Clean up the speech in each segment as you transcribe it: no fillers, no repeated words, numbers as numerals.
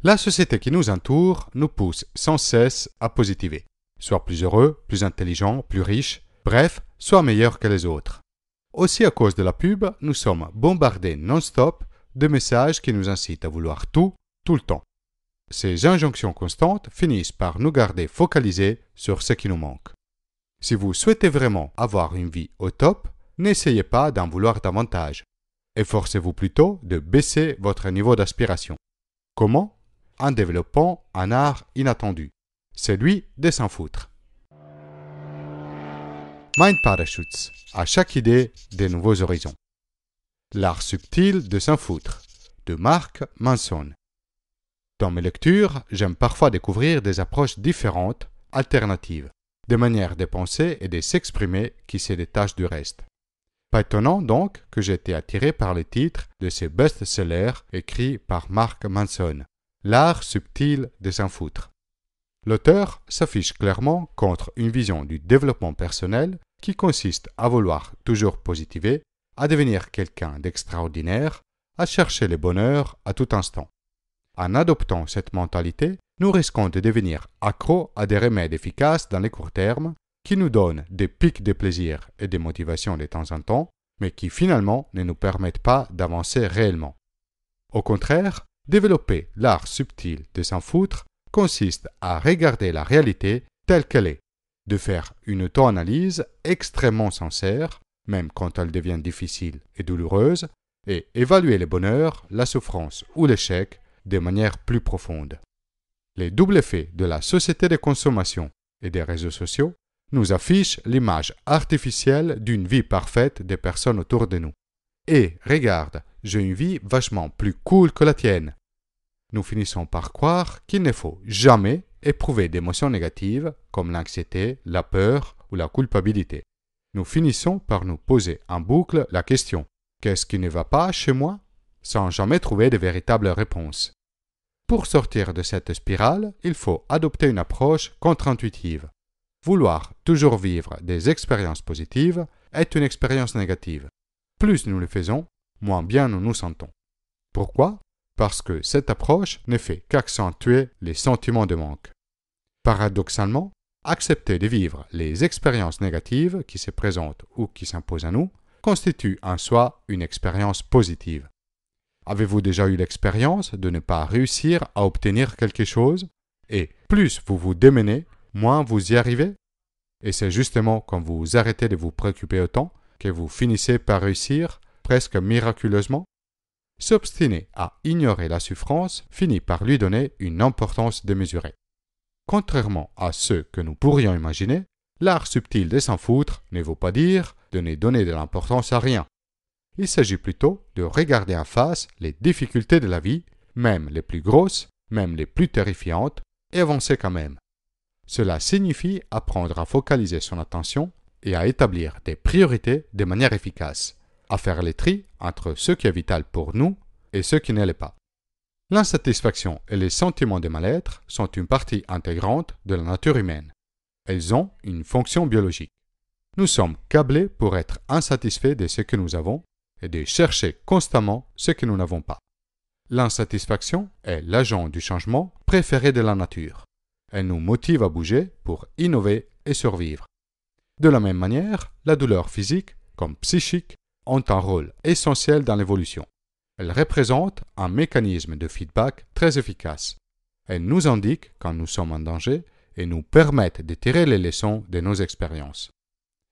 La société qui nous entoure nous pousse sans cesse à positiver. Soit plus heureux, plus intelligent, plus riche, bref, soit meilleur que les autres. Aussi à cause de la pub, nous sommes bombardés non-stop de messages qui nous incitent à vouloir tout, tout le temps. Ces injonctions constantes finissent par nous garder focalisés sur ce qui nous manque. Si vous souhaitez vraiment avoir une vie au top, n'essayez pas d'en vouloir davantage. Efforcez-vous plutôt de baisser votre niveau d'aspiration. Comment ? En développant un art inattendu, celui de s'en foutre. Mind Parachutes, à chaque idée des nouveaux horizons. L'art subtil de s'en foutre, de Mark Manson. Dans mes lectures, j'aime parfois découvrir des approches différentes, alternatives, des manières de penser et de s'exprimer qui se détachent du reste. Pas étonnant donc que j'ai été attiré par le titre de ce best-seller écrit par Mark Manson, L'art subtil de s'en foutre. L'auteur s'affiche clairement contre une vision du développement personnel qui consiste à vouloir toujours positiver, à devenir quelqu'un d'extraordinaire, à chercher le bonheur à tout instant. En adoptant cette mentalité, nous risquons de devenir accros à des remèdes efficaces dans les courts termes qui nous donnent des pics de plaisir et de motivation de temps en temps, mais qui finalement ne nous permettent pas d'avancer réellement. Au contraire, développer l'art subtil de s'en foutre consiste à regarder la réalité telle qu'elle est, de faire une auto-analyse extrêmement sincère, même quand elle devient difficile et douloureuse, et évaluer le bonheur, la souffrance ou l'échec de manière plus profonde. Les doubles effets de la société de consommation et des réseaux sociaux nous affichent l'image artificielle d'une vie parfaite des personnes autour de nous. Et regarde, j'ai une vie vachement plus cool que la tienne. Nous finissons par croire qu'il ne faut jamais éprouver d'émotions négatives comme l'anxiété, la peur ou la culpabilité. Nous finissons par nous poser en boucle la question « Qu'est-ce qui ne va pas chez moi ?» sans jamais trouver de véritables réponses. Pour sortir de cette spirale, il faut adopter une approche contre-intuitive. Vouloir toujours vivre des expériences positives est une expérience négative. Plus nous le faisons, moins bien nous nous sentons. Pourquoi ? Parce que cette approche ne fait qu'accentuer les sentiments de manque. Paradoxalement, accepter de vivre les expériences négatives qui se présentent ou qui s'imposent à nous constitue en soi une expérience positive. Avez-vous déjà eu l'expérience de ne pas réussir à obtenir quelque chose et plus vous vous démenez, moins vous y arrivez? Et c'est justement quand vous arrêtez de vous préoccuper autant que vous finissez par réussir presque miraculeusement. S'obstiner à ignorer la souffrance finit par lui donner une importance démesurée. Contrairement à ce que nous pourrions imaginer, l'art subtil de s'en foutre ne veut pas dire de ne donner de l'importance à rien. Il s'agit plutôt de regarder en face les difficultés de la vie, même les plus grosses, même les plus terrifiantes, et avancer quand même. Cela signifie apprendre à focaliser son attention et à établir des priorités de manière efficace, à faire le tri entre ce qui est vital pour nous et ce qui ne l'est pas. L'insatisfaction et les sentiments de mal-être sont une partie intégrante de la nature humaine. Elles ont une fonction biologique. Nous sommes câblés pour être insatisfaits de ce que nous avons et de chercher constamment ce que nous n'avons pas. L'insatisfaction est l'agent du changement préféré de la nature. Elle nous motive à bouger pour innover et survivre. De la même manière, la douleur physique comme psychique ont un rôle essentiel dans l'évolution. Elles représentent un mécanisme de feedback très efficace. Elles nous indiquent quand nous sommes en danger et nous permettent de tirer les leçons de nos expériences.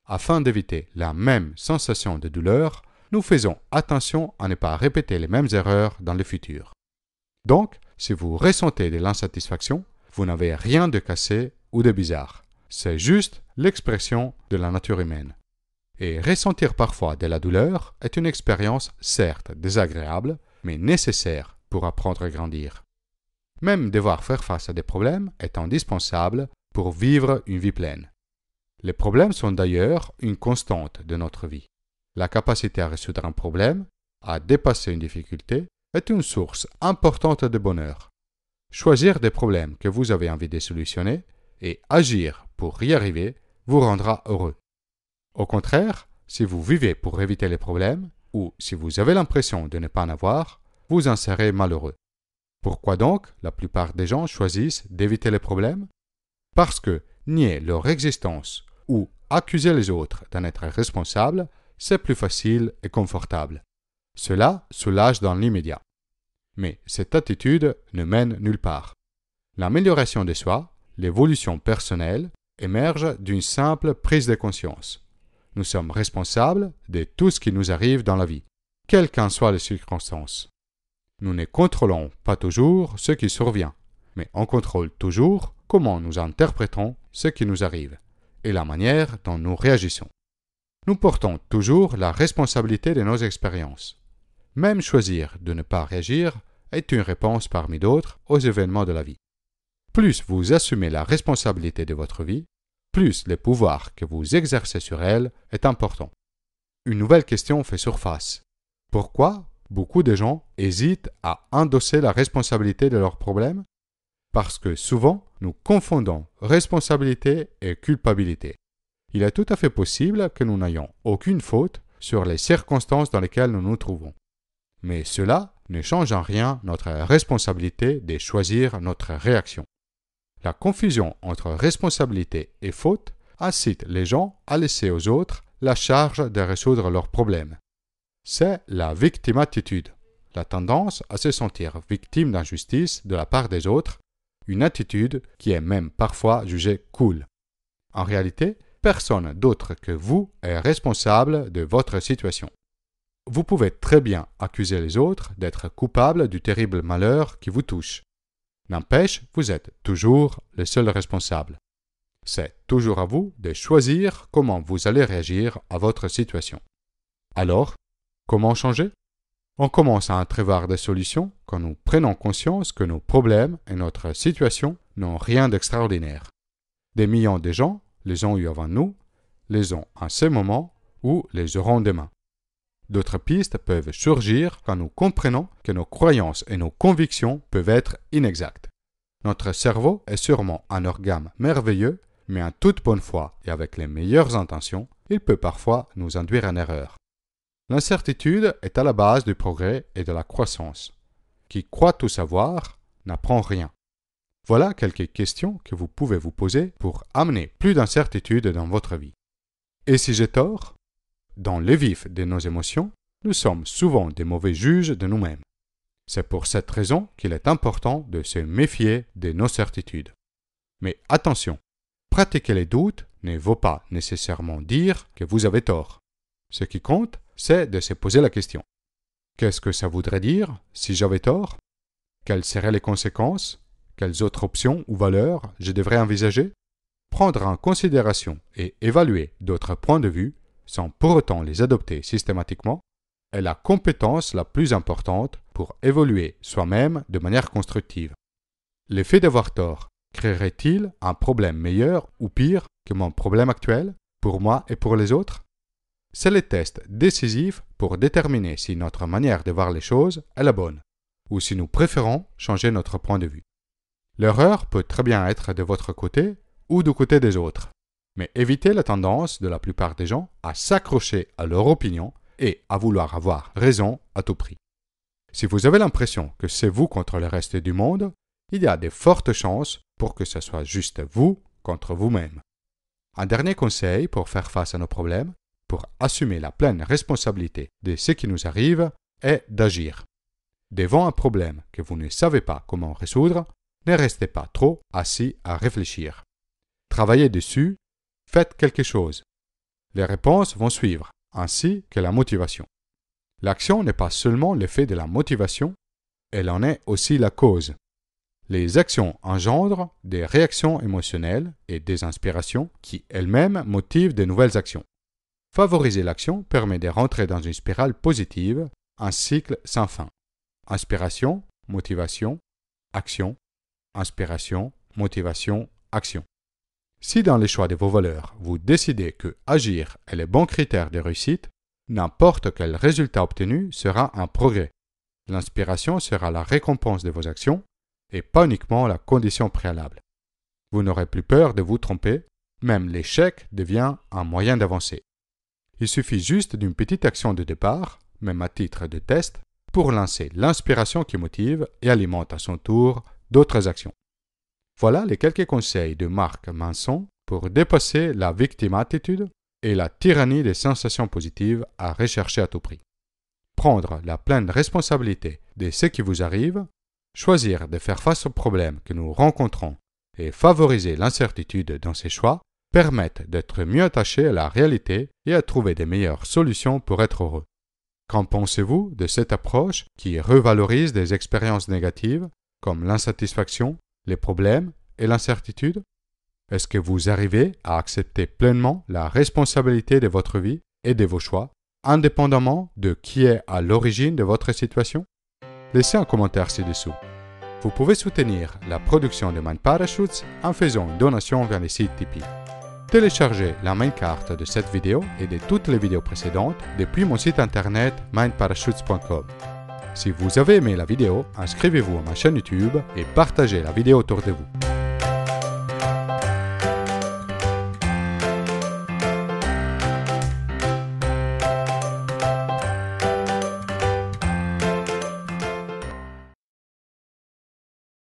Afin d'éviter la même sensation de douleur, nous faisons attention à ne pas répéter les mêmes erreurs dans le futur. Donc, si vous ressentez de l'insatisfaction, vous n'avez rien de cassé ou de bizarre. C'est juste l'expression de la nature humaine. Et ressentir parfois de la douleur est une expérience certes désagréable, mais nécessaire pour apprendre à grandir. Même devoir faire face à des problèmes est indispensable pour vivre une vie pleine. Les problèmes sont d'ailleurs une constante de notre vie. La capacité à résoudre un problème, à dépasser une difficulté, est une source importante de bonheur. Choisir des problèmes que vous avez envie de solutionner et agir pour y arriver vous rendra heureux. Au contraire, si vous vivez pour éviter les problèmes, ou si vous avez l'impression de ne pas en avoir, vous en serez malheureux. Pourquoi donc la plupart des gens choisissent d'éviter les problèmes? Parce que nier leur existence ou accuser les autres d'en être responsables, c'est plus facile et confortable. Cela soulage dans l'immédiat. Mais cette attitude ne mène nulle part. L'amélioration de soi, l'évolution personnelle, émerge d'une simple prise de conscience. Nous sommes responsables de tout ce qui nous arrive dans la vie, quelles qu'en soient les circonstances. Nous ne contrôlons pas toujours ce qui survient, mais on contrôle toujours comment nous interprétons ce qui nous arrive et la manière dont nous réagissons. Nous portons toujours la responsabilité de nos expériences. Même choisir de ne pas réagir est une réponse parmi d'autres aux événements de la vie. Plus vous assumez la responsabilité de votre vie, plus le pouvoir que vous exercez sur elle est important. Une nouvelle question fait surface. Pourquoi beaucoup de gens hésitent à endosser la responsabilité de leurs problèmes? Parce que souvent, nous confondons responsabilité et culpabilité. Il est tout à fait possible que nous n'ayons aucune faute sur les circonstances dans lesquelles nous nous trouvons. Mais cela ne change en rien notre responsabilité de choisir notre réaction. La confusion entre responsabilité et faute incite les gens à laisser aux autres la charge de résoudre leurs problèmes. C'est la victimatitude, la tendance à se sentir victime d'injustice de la part des autres, une attitude qui est même parfois jugée cool. En réalité, personne d'autre que vous est responsable de votre situation. Vous pouvez très bien accuser les autres d'être coupables du terrible malheur qui vous touche. N'empêche, vous êtes toujours le seul responsable. C'est toujours à vous de choisir comment vous allez réagir à votre situation. Alors, comment changer? On commence à entrevoir des solutions quand nous prenons conscience que nos problèmes et notre situation n'ont rien d'extraordinaire. Des millions de gens les ont eu avant nous, les ont en ce moment ou les auront demain. D'autres pistes peuvent surgir quand nous comprenons que nos croyances et nos convictions peuvent être inexactes. Notre cerveau est sûrement un organe merveilleux, mais en toute bonne foi et avec les meilleures intentions, il peut parfois nous induire en erreur. L'incertitude est à la base du progrès et de la croissance. Qui croit tout savoir n'apprend rien. Voilà quelques questions que vous pouvez vous poser pour amener plus d'incertitude dans votre vie. Et si j'ai tort? Dans le vif de nos émotions, nous sommes souvent des mauvais juges de nous-mêmes. C'est pour cette raison qu'il est important de se méfier de nos certitudes. Mais attention, pratiquer les doutes ne vaut pas nécessairement dire que vous avez tort. Ce qui compte, c'est de se poser la question. Qu'est-ce que ça voudrait dire si j'avais tort? Quelles seraient les conséquences? Quelles autres options ou valeurs je devrais envisager? Prendre en considération et évaluer d'autres points de vue, sans pour autant les adopter systématiquement, est la compétence la plus importante pour évoluer soi-même de manière constructive. L'effet d'avoir tort créerait-il un problème meilleur ou pire que mon problème actuel, pour moi et pour les autres? C'est le test décisif pour déterminer si notre manière de voir les choses est la bonne, ou si nous préférons changer notre point de vue. L'erreur peut très bien être de votre côté ou du côté des autres, mais évitez la tendance de la plupart des gens à s'accrocher à leur opinion et à vouloir avoir raison à tout prix. Si vous avez l'impression que c'est vous contre le reste du monde, il y a de fortes chances pour que ce soit juste vous contre vous-même. Un dernier conseil pour faire face à nos problèmes, pour assumer la pleine responsabilité de ce qui nous arrive, est d'agir. Devant un problème que vous ne savez pas comment résoudre, ne restez pas trop assis à réfléchir. Travaillez dessus, faites quelque chose. Les réponses vont suivre, ainsi que la motivation. L'action n'est pas seulement l'effet de la motivation, elle en est aussi la cause. Les actions engendrent des réactions émotionnelles et des inspirations qui elles-mêmes motivent de nouvelles actions. Favoriser l'action permet de rentrer dans une spirale positive, un cycle sans fin. Inspiration, motivation, action, inspiration, motivation, action. Si dans les choix de vos valeurs, vous décidez que agir est le bon critère de réussite, n'importe quel résultat obtenu sera un progrès. L'inspiration sera la récompense de vos actions et pas uniquement la condition préalable. Vous n'aurez plus peur de vous tromper, même l'échec devient un moyen d'avancer. Il suffit juste d'une petite action de départ, même à titre de test, pour lancer l'inspiration qui motive et alimente à son tour d'autres actions. Voilà les quelques conseils de Mark Manson pour dépasser la victime attitude et la tyrannie des sensations positives à rechercher à tout prix. Prendre la pleine responsabilité de ce qui vous arrive, choisir de faire face aux problèmes que nous rencontrons et favoriser l'incertitude dans ses choix permettent d'être mieux attachés à la réalité et à trouver des meilleures solutions pour être heureux. Qu'en pensez-vous de cette approche qui revalorise des expériences négatives comme l'insatisfaction, les problèmes et l'incertitude? Est-ce que vous arrivez à accepter pleinement la responsabilité de votre vie et de vos choix, indépendamment de qui est à l'origine de votre situation? Laissez un commentaire ci-dessous. Vous pouvez soutenir la production de Mind Parachutes en faisant une donation via le site Tipeee. Téléchargez la main carte de cette vidéo et de toutes les vidéos précédentes depuis mon site internet mindparachutes.com. Si vous avez aimé la vidéo, inscrivez-vous à ma chaîne YouTube et partagez la vidéo autour de vous.